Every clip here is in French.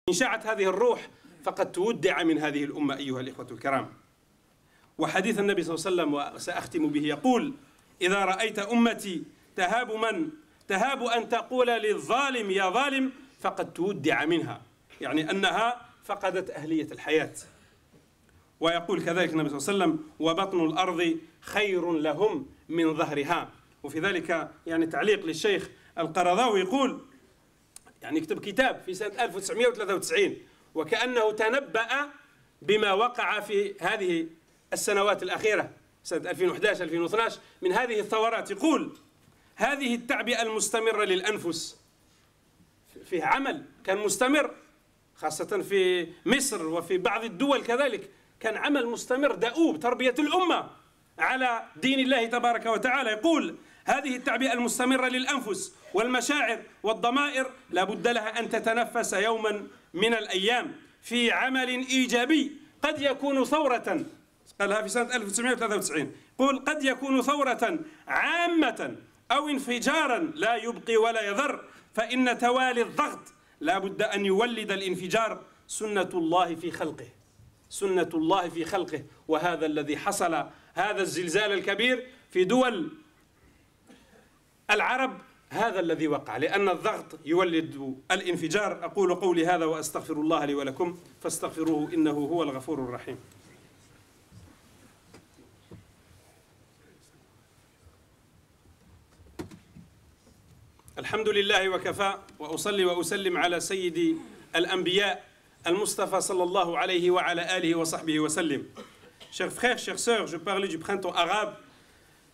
إن شاعت هذه الروح فقد تودع من هذه الأمة أيها الإخوة الكرام. وحديث النبي صلى الله عليه وسلم وسأختم به يقول: إذا رأيت أمتي تهاب أن تقول للظالم يا ظالم فقد تودع منها، يعني أنها فقدت أهلية الحياة. ويقول كذلك النبي صلى الله عليه وسلم: وبطن الأرض خير لهم من ظهرها. وفي ذلك يعني تعليق للشيخ القرضاوي يقول، يعني كتب كتاب في سنة 1993 وكأنه تنبأ بما وقع في هذه السنوات الأخيرة سنة 2011-2012 من هذه الثورات. يقول: هذه التعبئة المستمرة للأنفس فيه عمل كان مستمر، خاصة في مصر وفي بعض الدول كذلك، كان عمل مستمر دؤوب تربية الأمة على دين الله تبارك وتعالى. يقول: هذه التعبئة المستمرة للأنفس والمشاعر والضمائر لا بد لها أن تتنفس يوما من الأيام في عمل إيجابي قد يكون ثورة، قالها في سنة 1993، يقول: قد يكون ثورة عامة أو انفجارا لا يبقي ولا يذر، فإن توالي الضغط لا بد أن يولد الانفجار، سنة الله في خلقه، سنة الله في خلقه. وهذا الذي حصل، هذا الزلزال الكبير في دول العرب، هذا الذي وقع، لأن الضغط يولد الانفجار. أقول قولي هذا وأستغفر الله لي ولكم فاستغفروه إنه هو الغفور الرحيم. الحمد لله وكفى، وأصلي وأسلم على سيد الأنبياء المصطفى صلى الله عليه وعلى آله وصحبه وسلم. Chers frères, chères sœurs, je parlais du printemps arabe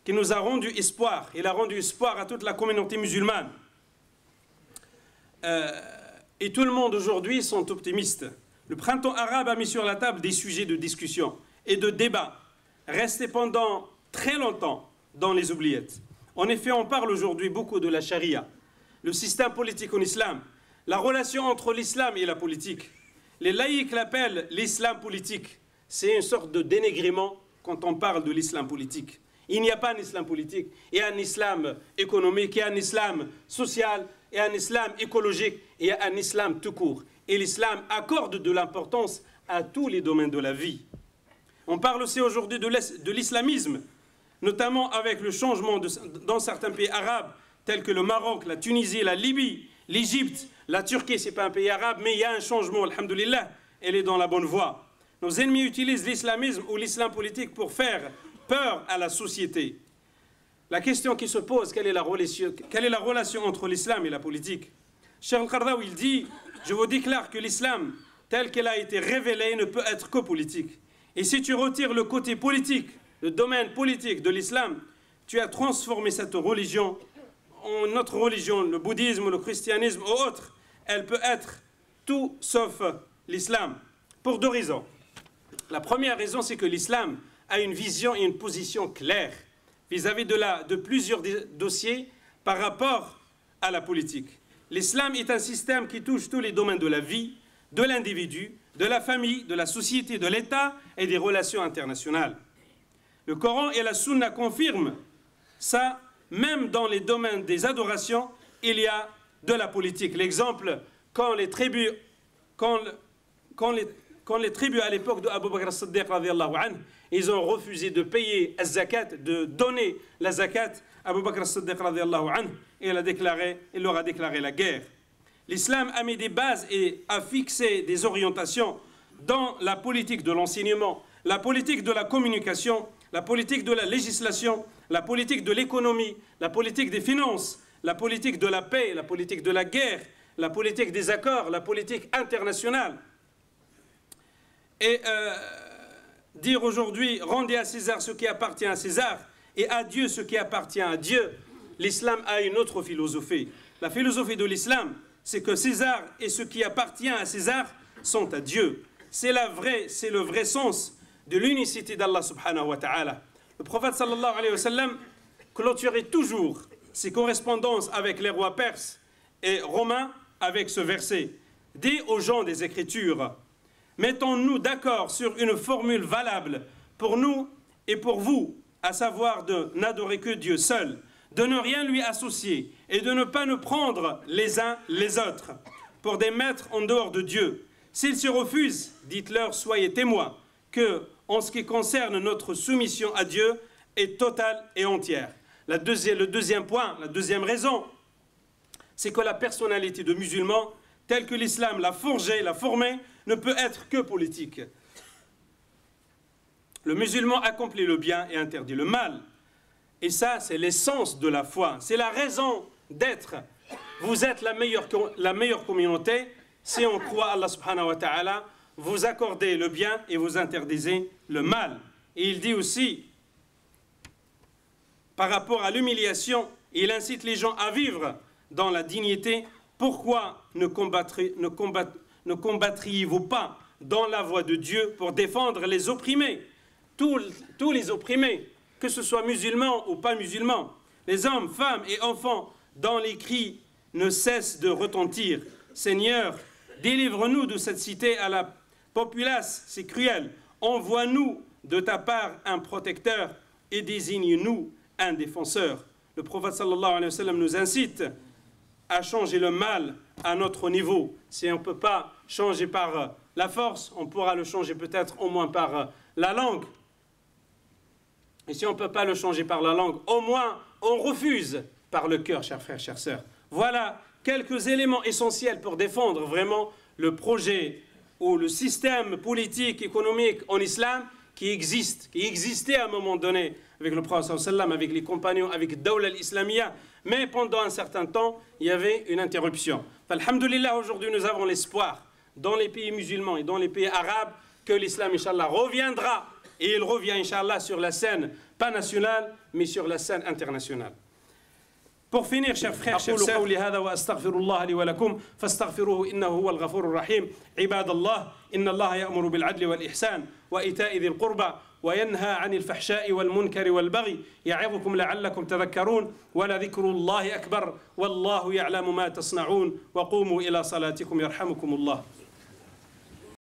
qui nous a rendu espoir. Il a rendu espoir à toute la communauté musulmane. Et tout le monde aujourd'hui sont optimistes. Le printemps arabe a mis sur la table des sujets de discussion et de débat, restés pendant très longtemps dans les oubliettes. En effet, on parle aujourd'hui beaucoup de la charia, le système politique en islam, la relation entre l'islam et la politique. Les laïcs l'appellent l'islam politique. C'est une sorte de dénigrement quand on parle de l'islam politique. Il n'y a pas un islam politique, il y a un islam économique, il y a un islam social, il y a un islam écologique, il y a un islam tout court. Et l'islam accorde de l'importance à tous les domaines de la vie. On parle aussi aujourd'hui de l'islamisme, notamment avec le changement dans certains pays arabes, tels que le Maroc, la Tunisie, la Libye, l'Égypte, la Turquie. Ce n'est pas un pays arabe, mais il y a un changement, alhamdoulilah, elle est dans la bonne voie. Nos ennemis utilisent l'islamisme ou l'islam politique pour faire peur à la société. La question qui se pose, quelle est la relation entre l'islam et la politique? Cheikh Al-Qardawi, il dit: je vous déclare que l'islam, tel qu'il a été révélé, ne peut être que politique. Et si tu retires le côté politique, le domaine politique de l'islam, tu as transformé cette religion en notre religion, le bouddhisme, le christianisme ou autre. Elle peut être tout sauf l'islam, pour deux raisons. La première raison, c'est que l'islam a une vision et une position claire vis-à-vis de plusieurs dossiers par rapport à la politique. L'islam est un système qui touche tous les domaines de la vie, de l'individu, de la famille, de la société, de l'État et des relations internationales. Le Coran et la Sunna confirment ça, même dans les domaines des adorations, il y a de la politique. L'exemple, quand les tribus à l'époque de Abu Bakr as-Siddiq, ils ont refusé de payer la zakat, de donner la zakat, Abu Bakr as-Siddiq, il leur a déclaré la guerre. L'islam a mis des bases et a fixé des orientations dans la politique de l'enseignement, la politique de la communication, la politique de la législation, la politique de l'économie, la politique des finances, la politique de la paix, la politique de la guerre, la politique des accords, la politique internationale. Et dire aujourd'hui: rendez à César ce qui appartient à César et à Dieu ce qui appartient à Dieu. L'islam a une autre philosophie. La philosophie de l'islam, c'est que César et ce qui appartient à César sont à Dieu. C'est le vrai sens de l'unicité d'Allah subhanahu wa ta'ala. Le prophète sallallahu alayhi wa sallam clôturait toujours ses correspondances avec les rois perses et romains avec ce verset: dis aux gens des Écritures, mettons-nous d'accord sur une formule valable pour nous et pour vous, à savoir de n'adorer que Dieu seul, de ne rien lui associer et de ne pas nous prendre les uns les autres. pour des maîtres en dehors de Dieu. S'ils se refusent, dites-leur, soyez témoins, que, en ce qui concerne notre soumission à Dieu, est totale et entière. Le deuxième point, la deuxième raison, c'est que la personnalité de musulman, telle que l'islam l'a forgée, l'a formée, ne peut être que politique. Le musulman accomplit le bien et interdit le mal. Et ça, c'est l'essence de la foi. C'est la raison d'être. Vous êtes la meilleure communauté si on croit à Allah subhanahu wa ta'ala. Vous accordez le bien et vous interdisez le mal. Et il dit aussi, par rapport à l'humiliation, il incite les gens à vivre dans la dignité. Pourquoi ne combattriez-vous pas dans la voie de Dieu pour défendre les opprimés, tous les opprimés, que ce soit musulmans ou pas musulmans, les hommes, femmes et enfants, dont les cris ne cessent de retentir. Seigneur, délivre-nous de cette cité à la populace, c'est cruel. Envoie-nous de ta part un protecteur et désigne-nous un défenseur. Le prophète sallallahu alayhi wa sallam nous incite à changer le mal à notre niveau. Si on ne peut pas changer par la force, on pourra le changer peut-être au moins par la langue. Et si on ne peut pas le changer par la langue, au moins on refuse par le cœur, chers frères, chères sœurs. Voilà quelques éléments essentiels pour défendre vraiment le projet ou le système politique, économique en islam qui existait à un moment donné avec le prophète sallallahu alayhi wa sallam, avec les compagnons, avec Dawla al-Islamiyya. Mais pendant un certain temps, il y avait une interruption. Alhamdulillah, aujourd'hui, nous avons l'espoir dans les pays musulmans et dans les pays arabes que l'islam, Inch'Allah, reviendra. Et il revient, Inch'Allah, sur la scène, pas nationale, mais sur la scène internationale. Pour finir, chers frères, chers sœurs, أقول قولي هذا وأستغفر الله لي ولكم فاستغفروه إنه هو الغفور الرحيم. عباد الله إن الله يأمر بالعدل والإحسان وإيتاء ذي القربى وينهى عن الفحشاء والمنكر والبغي يعظكم لعلكم تذكرون ولذكر الله أكبر والله يعلم ما تصنعون وقوموا إلى صلاتكم يرحمكم الله.